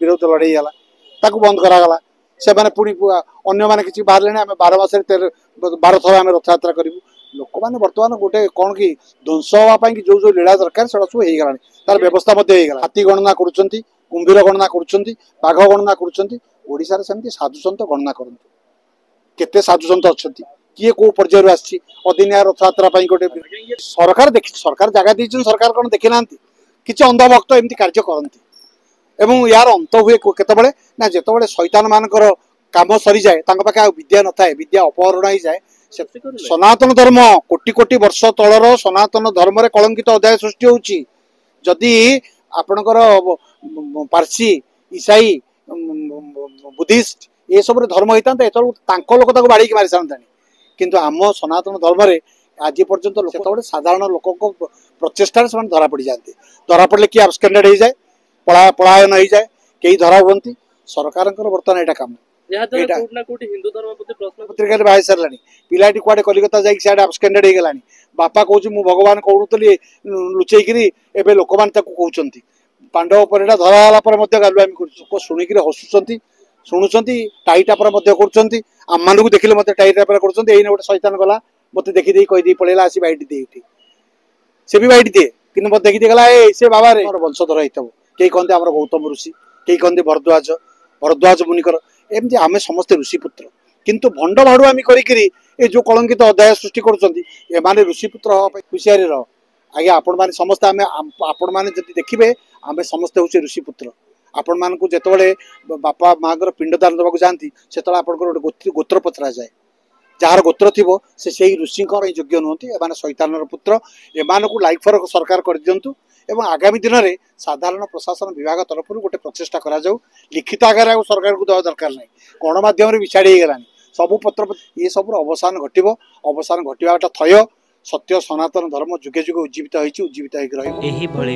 विरोध लड़ाई गला ताकू बंद करागला से मैंने पुणी अन्य मैंने किसी बाहर आम 12 मास 12 थर आम रथ यात्रा करूँ लोक मैंने बर्तमान गोटे कौन कि ध्वंस हाँपाई जो जो लीला दरकार से सब हो तार व्यवस्था हाथी गणना करुँच कुंभीर गणना करुँच बाघ गणना करुँचार सेमती साधुसंत गणना करते केते साधुसंत अच्छा किए कौ पर्यायर आसी अदिनिया रथ यात्रा गोटे सरकार देखी सरकार जगह दे सरकार कौन देखी ना कि अंधभक्त एमती कार्य करती एवं यार अंत हुए केतबले ना जितेबाला शैतान मानकर काम सरी जाए पाखे विद्या न थाए विद्या अपहरण हो जाए सनातन धर्म कोटि कोटि वर्ष तलर सनातन धर्म कलंकित अध्याय सृष्टि होउची जदि आपणकर पारसी ईसाई बुद्धिस्ट ये सब धर्म होता एत लोक बाड़ी मारी सारे किंतु आम सनातन धर्म आज पर्यटन साधारण लोक प्रचेषार से धरा पड़ जाते धरा पड़े किए आबस्केंडेड हो जाए पलायन हो जाए कई धरा हुंती सरकार बर्तमान यहाँ कम हिंदू धर्म पत्रिका बाहर सारा पिलाटी कुआडे कलिकता जाए आबस्केंडेड हो गलानी बापा कहूँ मु भगवान कहूली लुचेकरी एवं लोक मैंने कहते पांडव पर धराला गालुआमी कर शुणिक हसुंच शुणुंट टाईटा कर आम मानक देखिले मत टाईटा कर गोटे शैतान गला मत देखी कहीदे पलैला आसी बैठ दे से भी बैठ दिए कि मत देखी गला से बाबा रे वंशधर होता कई कहते आम गौतम ऋषि कई कहते भरद्वाज भरद्वाज मुनिकर एमती आम समस्ते ऋषिपुत्र किंतु भंड भाड़ुआमी करी जो कलंकित अध्याय सृष्टि कर ऋषिपुत्र हुशियारी रह आज्ञा आपण मैंने समस्त आम आपण मैंने देखिए आम समस्ते हूँ ऋषिपुत्र आपण मान को जिते बापा माँ पिंडदान देवाक जाती से गोटे गोत्र पचरा जाए जार गोत्र थी से ऋषि योग्य नुहति एम शैतान पुत्र एम लाइफ फर सरकार कर दिंतु एवं आगामी दिन में साधारण प्रशासन विभाग तरफ गोटे प्रचेषा करा लिखित आगे सरकार को देवा दरकार ना गणमाध्यम विछाड़ी गलानी सबू पत्र ये सब अवसान घट अवसान घटाटा थय सत्य सनातन धर्म जुगे जुगे उज्जीवित हो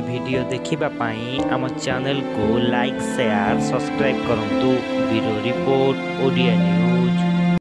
वीडियो देखिबा पाई आम चैनल को लाइक शेयर सब्सक्राइब करंतु ब्यूरो रिपोर्ट ओडिया न्यूज।